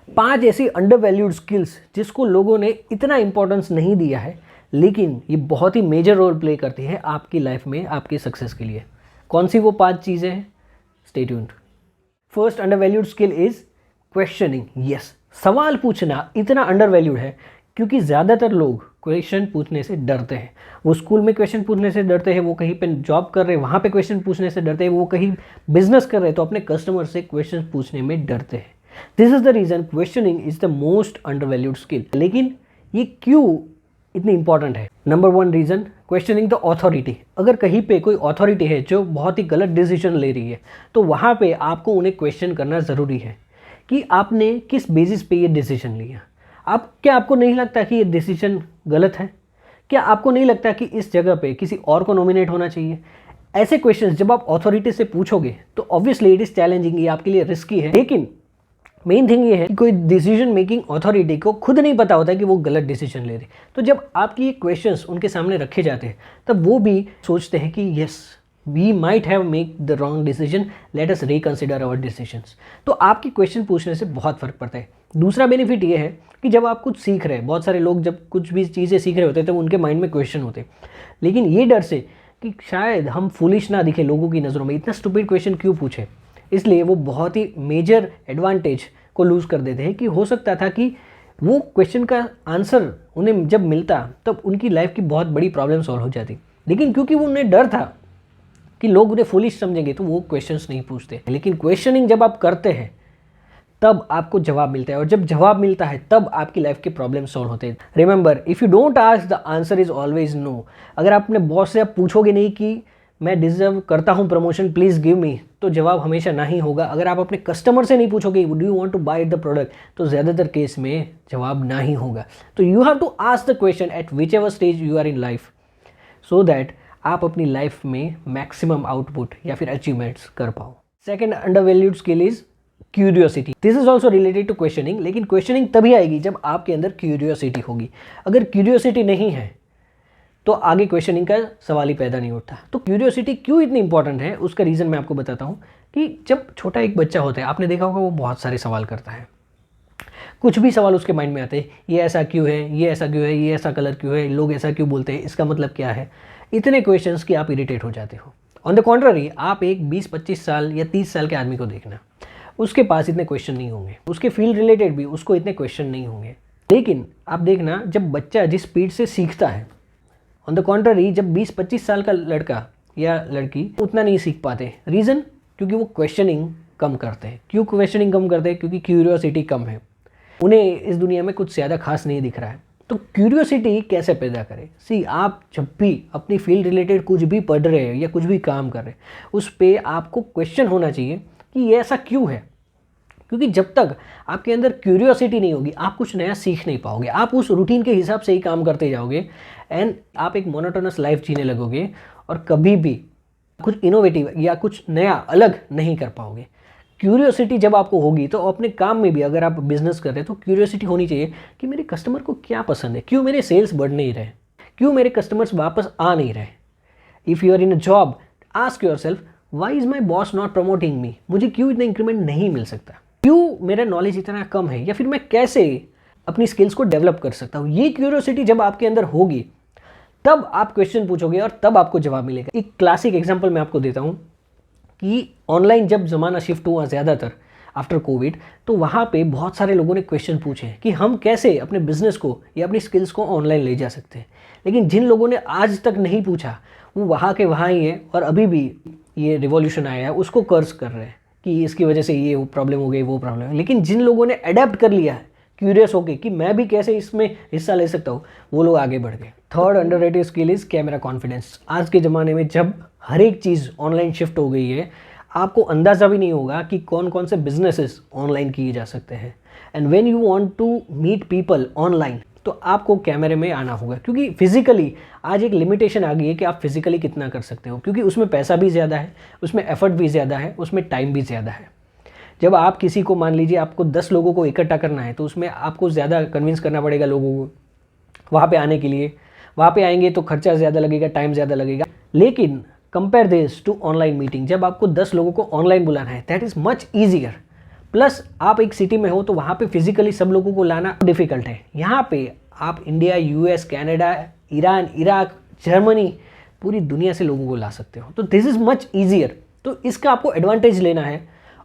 5 ऐसी undervalued skills जिसको लोगों ने इतना इंपॉर्टेंस नहीं दिया है, लेकिन ये बहुत ही मेजर रोल प्ले करती है आपकी लाइफ में, आपकी सक्सेस के लिए। कौन सी वो 5 चीज़ें हैं? Stay tuned. First undervalued skill is questioning. Yes, सवाल पूछना इतना अंडरवैल्यूड है क्योंकि ज़्यादातर लोग क्वेश्चन पूछने से डरते हैं। वो स्कूल में क्वेश्चन पूछने से डरते हैं, वो कहीं पे जॉब कर रहे हैं वहाँ पे क्वेश्चन पूछने से डरते हैं, वो कहीं बिजनेस कर रहे हैं तो अपने कस्टमर से क्वेश्चन पूछने में डरते हैं। This is the reason questioning is the most undervalued skill. लेकिन ये क्यों इतनी इंपॉर्टेंट है? Number 1 reason, questioning the authority. अगर कहीं पे कोई अथॉरिटी है जो बहुत ही गलत डिसीजन ले रही है तो वहाँ पे आपको उन्हें क्वेश्चन करना ज़रूरी है कि आपने किस बेसिस पे ये डिसीजन लिया। क्या आपको नहीं लगता कि ये डिसीजन गलत है? क्या आपको नहीं लगता कि इस जगह पे किसी और को नॉमिनेट होना चाहिए? ऐसे क्वेश्चंस जब आप अथॉरिटी से पूछोगे तो ऑब्वियसली इट इज़ चैलेंजिंग, ये आपके लिए रिस्की है। लेकिन मेन थिंग ये है कि कोई डिसीजन मेकिंग अथॉरिटी को खुद नहीं पता होता है कि वो गलत डिसीजन ले रहे। तो जब आपकी ये क्वेश्चंस उनके सामने रखे जाते हैं तब वो भी सोचते हैं कि yes, we might have make the wrong decision, let us reconsider our decisions. तो आपकी क्वेश्चन पूछने से बहुत फ़र्क पड़ता है। दूसरा बेनिफिट ये है कि जब आप कुछ सीख रहे हैं, बहुत सारे लोग जब कुछ भी चीज़ें सीख रहे होते हैं तो उनके माइंड में क्वेश्चन होते हैं, लेकिन ये डर से कि शायद हम फुलिश ना दिखे लोगों की नज़रों में, इतना स्टूपिड क्वेश्चन क्यों पूछे, इसलिए वो बहुत ही मेजर एडवांटेज को लूज़ कर देते हैं कि हो सकता था कि वो क्वेश्चन का आंसर उन्हें जब मिलता तब उनकी लाइफ की बहुत बड़ी प्रॉब्लम सॉल्व हो जाती। लेकिन क्योंकि वो उन्हें डर था कि लोग उन्हें फुलिश समझेंगे तो वो क्वेश्चंस नहीं पूछते। लेकिन क्वेश्चनिंग जब आप करते हैं तब आपको जवाब मिलता है, और जब जवाब मिलता है तब आपकी लाइफ के प्रॉब्लम सॉल्व होते हैं। Remember, if you don't ask the answer is always no. अगर आप अपने बॉस से आप पूछोगे नहीं कि मैं डिजर्व करता हूँ प्रमोशन, प्लीज़ गिव मी, तो जवाब हमेशा ना ही होगा। अगर आप अपने कस्टमर से नहीं पूछोगे do you want to buy the product, तो ज़्यादातर केस में जवाब ना ही होगा। तो you have to ask the question at whichever stage you are in life, so that आप अपनी लाइफ में मैक्सिमम आउटपुट या फिर अचीवमेंट्स कर पाओ। Second undervalued skill is curiosity. This is also related to questioning, लेकिन questioning तभी आएगी जब आपके अंदर क्यूरियोसिटी होगी। अगर क्यूरियोसिटी नहीं है तो आगे क्वेश्चनिंग का सवाल ही पैदा नहीं उठता। तो क्यूरियोसिटी क्यों इतनी इंपॉर्टेंट है उसका रीज़न मैं आपको बताता हूँ कि जब छोटा एक बच्चा होता है, आपने देखा होगा वो बहुत सारे सवाल करता है, कुछ भी सवाल उसके माइंड में आते हैं, ये ऐसा क्यों है, ये ऐसा क्यों है, ये ऐसा कलर क्यों है, लोग ऐसा क्यों बोलते हैं, इसका मतलब क्या है। इतने क्वेश्चंस कि आप इरिटेट हो जाते हो। ऑन द कॉन्ट्ररी, आप एक 20-25 साल या 30 साल के आदमी को देखना, उसके पास इतने क्वेश्चन नहीं होंगे, उसके फील्ड रिलेटेड भी उसको इतने क्वेश्चन नहीं होंगे। लेकिन आप देखना, जब बच्चा जिस स्पीड से सीखता है, ऑन द कॉन्ट्ररी जब 20-25 साल का लड़का या लड़की उतना नहीं सीख पाते। रीज़न, क्योंकि वो क्वेश्चनिंग कम करते हैं। क्यों क्वेश्चनिंग कम करते हैं? क्योंकि क्यूरियोसिटी कम है, उन्हें इस दुनिया में कुछ ज़्यादा खास नहीं दिख रहा है। तो क्यूरियोसिटी कैसे पैदा करें? आप जब भी अपनी फील्ड रिलेटेड कुछ भी पढ़ रहे हैं या कुछ भी काम कर रहे हैं, उस पर आपको क्वेश्चन होना चाहिए कि ये ऐसा क्यों है। क्योंकि जब तक आपके अंदर क्यूरियोसिटी नहीं होगी, आप कुछ नया सीख नहीं पाओगे। आप उस रूटीन के हिसाब से ही काम करते जाओगे एंड आप एक मोनोटोनस लाइफ जीने लगोगे और कभी भी कुछ इनोवेटिव या कुछ नया अलग नहीं कर पाओगे। क्यूरियोसिटी जब आपको होगी तो अपने काम में भी, अगर आप बिजनेस कर रहे हैं तो क्यूरियोसिटी होनी चाहिए कि मेरे कस्टमर को क्या पसंद है, क्यों मेरे सेल्स बढ़ नहीं रहे, क्यों मेरे कस्टमर्स वापस आ नहीं रहे। If you are in a job, ask yourself why is my boss not promoting me, मुझे क्यों इतना इंक्रीमेंट नहीं मिल सकता, क्यों मेरा नॉलेज इतना कम है, या फिर मैं कैसे अपनी स्किल्स को डेवलप कर सकता हूँ। ये क्यूरियोसिटी जब आपके अंदर होगी तब आप क्वेश्चन पूछोगे और तब आपको जवाब मिलेगा। एक क्लासिक एग्जांपल मैं आपको देता हूँ कि ऑनलाइन जब ज़माना शिफ्ट हुआ ज़्यादातर आफ्टर कोविड, तो वहाँ पे बहुत सारे लोगों ने क्वेश्चन पूछे कि हम कैसे अपने बिजनेस को या अपनी स्किल्स को ऑनलाइन ले जा सकते हैं। लेकिन जिन लोगों ने आज तक नहीं पूछा वो वहाँ के वहाँ ही है और अभी भी ये रिवॉल्यूशन आया है उसको कर्ज कर रहे हैं कि इसकी वजह से ये प्रॉब्लम हो गई, वो प्रॉब्लम है। लेकिन जिन लोगों ने अडेप्ट कर लिया है क्यूरियस होके कि मैं भी कैसे इसमें हिस्सा ले सकता हूँ, वो लोग आगे बढ़ गए। Third underrated skill is camera confidence. आज के ज़माने में जब हर एक चीज़ ऑनलाइन शिफ्ट हो गई है, आपको अंदाज़ा भी नहीं होगा कि कौन कौन से बिजनेसेस ऑनलाइन किए जा सकते हैं। And when you want to meet people online, तो आपको कैमरे में आना होगा, क्योंकि फिजिकली आज एक लिमिटेशन आ गई है कि आप फिजिकली कितना कर सकते हो, क्योंकि उसमें पैसा भी ज़्यादा है, उसमें एफर्ट भी ज़्यादा है, उसमें टाइम भी ज़्यादा है। जब आप किसी को, मान लीजिए आपको 10 लोगों को इकट्ठा करना है, तो उसमें आपको ज़्यादा कन्विंस करना पड़ेगा लोगों को वहाँ पे आने के लिए। वहाँ पे आएंगे तो खर्चा ज़्यादा लगेगा, टाइम ज़्यादा लगेगा। लेकिन compare this to online meeting, जब आपको 10 लोगों को ऑनलाइन बुलाना है, that is much easier. Plus आप एक सिटी में हो तो वहाँ पे फिजिकली सब लोगों को लाना डिफ़िकल्ट है। यहाँ पे आप India, US, Canada, Iran, Iraq, Germany, पूरी दुनिया से लोगों को ला सकते हो। तो दिस इज़ मच ईजियर। तो इसका आपको एडवांटेज लेना है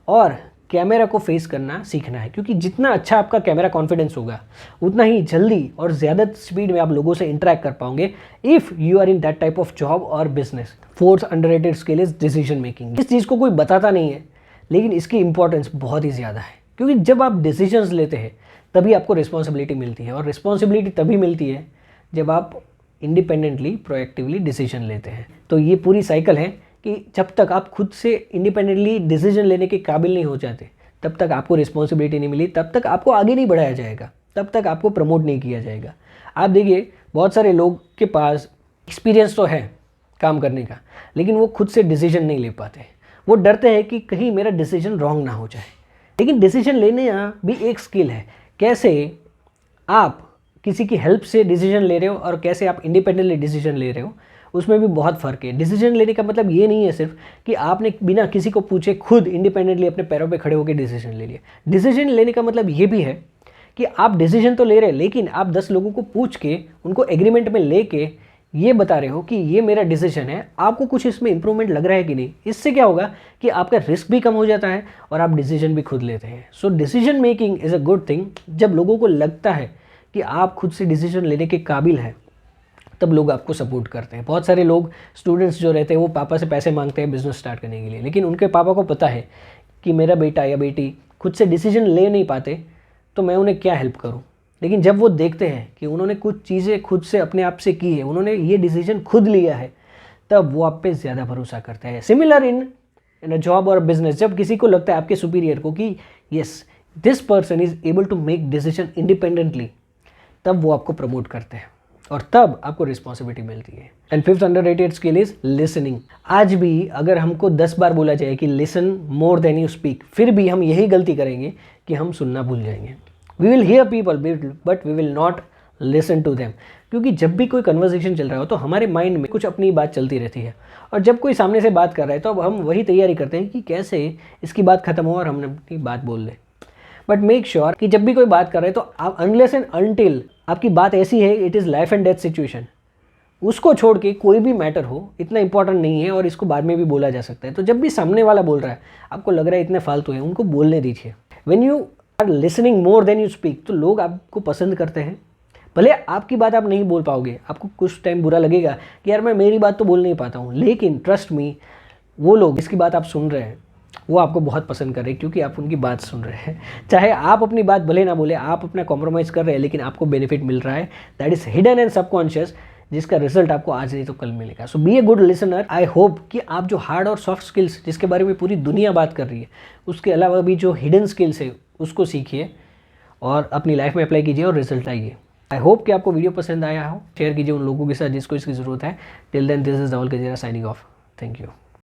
और कैमरा को फेस करना सीखना है, क्योंकि जितना अच्छा आपका कैमरा कॉन्फिडेंस होगा उतना ही जल्दी और ज़्यादा स्पीड में आप लोगों से इंटरेक्ट कर पाओगे if you are in that type of job और business. Fourth underrated skill is decision making. इस चीज़ को कोई बताता नहीं है, लेकिन इसकी इंपॉर्टेंस बहुत ही ज़्यादा है, क्योंकि जब आप डिसीजंस लेते हैं तभी आपको रिस्पॉन्सिबिलिटी मिलती है, और रिस्पॉन्सिबिलिटी तभी मिलती है जब आप इंडिपेंडेंटली, प्रोएक्टिवली डिसीजन लेते हैं। तो ये पूरी साइकिल है कि जब तक आप खुद से इंडिपेंडेंटली डिसीजन लेने के काबिल नहीं हो जाते तब तक आपको रिस्पॉन्सिबिलिटी नहीं मिली, तब तक आपको आगे नहीं बढ़ाया जाएगा, तब तक आपको प्रमोट नहीं किया जाएगा। आप देखिए बहुत सारे लोग के पास एक्सपीरियंस तो है काम करने का, लेकिन वो खुद से डिसीजन नहीं ले पाते। वो डरते हैं कि कहीं मेरा डिसीजन रॉन्ग ना हो जाए। लेकिन डिसीजन लेने भी एक स्किल है। कैसे आप किसी की हेल्प से डिसीजन ले रहे हो और कैसे आप इंडिपेंडेंटली डिसीजन ले रहे हो, उसमें भी बहुत फ़र्क है। डिसीजन लेने का मतलब ये नहीं है सिर्फ कि आपने बिना किसी को पूछे खुद इंडिपेंडेंटली अपने पैरों पे खड़े होकर डिसीजन ले लिया। डिसीजन लेने का मतलब ये भी है कि आप डिसीजन तो ले रहे हैं, लेकिन आप 10 लोगों को पूछ के उनको एग्रीमेंट में लेके ये बता रहे हो कि ये मेरा डिसीजन है, आपको कुछ इसमें इंप्रूवमेंट लग रहा है कि नहीं। इससे क्या होगा कि आपका रिस्क भी कम हो जाता है और आप डिसीजन भी खुद लेते हैं। So decision making is a good thing. जब लोगों को लगता है कि आप खुद से डिसीजन लेने के काबिल हैं, तब लोग आपको सपोर्ट करते हैं। बहुत सारे लोग, स्टूडेंट्स जो रहते हैं, वो पापा से पैसे मांगते हैं बिजनेस स्टार्ट करने के लिए, लेकिन उनके पापा को पता है कि मेरा बेटा या बेटी खुद से डिसीजन ले नहीं पाते, तो मैं उन्हें क्या हेल्प करूं। लेकिन जब वो देखते हैं कि उन्होंने कुछ चीज़ें खुद से अपने आप से की है, उन्होंने ये डिसीजन खुद लिया है, तब वो आप पे ज़्यादा भरोसा करते हैं। सिमिलर इन अ जॉब और बिजनेस, जब किसी को लगता है आपके सुपीरियर को कि yes this person is able to make decision independently, तब वो आपको प्रमोट करते हैं और तब आपको रिस्पॉन्सिबिलिटी मिलती है। And fifth underrated skill is listening. आज भी अगर हमको 10 बार बोला जाए कि listen more than you speak, फिर भी हम यही गलती करेंगे कि हम सुनना भूल जाएंगे। We will hear people but we will not listen to them. क्योंकि जब भी कोई कन्वर्सेशन चल रहा हो तो हमारे माइंड में कुछ अपनी बात चलती रहती है, और जब कोई सामने से बात कर रहा है तो अब हम वही तैयारी करते हैं कि कैसे इसकी बात खत्म हो और हम अपनी बात बोल लें। बट मेक श्योर कि जब भी कोई बात कर रहे हैं तो आप अनलेस एंड अनटिल आपकी बात ऐसी है it is life and death situation, उसको छोड़ के कोई भी मैटर हो इतना इंपॉर्टेंट नहीं है और इसको बाद में भी बोला जा सकता है। तो जब भी सामने वाला बोल रहा है, आपको लग रहा है इतने फालतू है, उनको बोलने दीजिए। When you are listening more than you speak, तो लोग आपको पसंद करते हैं। भले आपकी बात आप नहीं बोल पाओगे, आपको कुछ टाइम बुरा लगेगा कि यार मैं मेरी बात तो बोल नहीं पाता हूँ, लेकिन ट्रस्ट मी, वो लोग जिसकी बात आप सुन रहे हैं वो आपको बहुत पसंद कर रहे हैं, क्योंकि आप उनकी बात सुन रहे हैं। चाहे आप अपनी बात भले ना बोले, आप अपना कॉम्प्रोमाइज़ कर रहे हैं, लेकिन आपको बेनिफिट मिल रहा है। That is hidden and subconscious, जिसका रिजल्ट आपको आज नहीं तो कल मिलेगा। So be a good listener. I hope कि आप जो हार्ड और सॉफ्ट स्किल्स जिसके बारे में पूरी दुनिया बात कर रही है, उसके अलावा भी जो हिडन स्किल्स है उसको सीखिए और अपनी लाइफ में अप्लाई कीजिए और रिजल्ट आइए। आई होप कि आपको वीडियो पसंद आया हो। शेयर कीजिए उन लोगों के साथ जिसको इसकी ज़रूरत है। Till then, this is Rahul Gajera signing off. Thank you.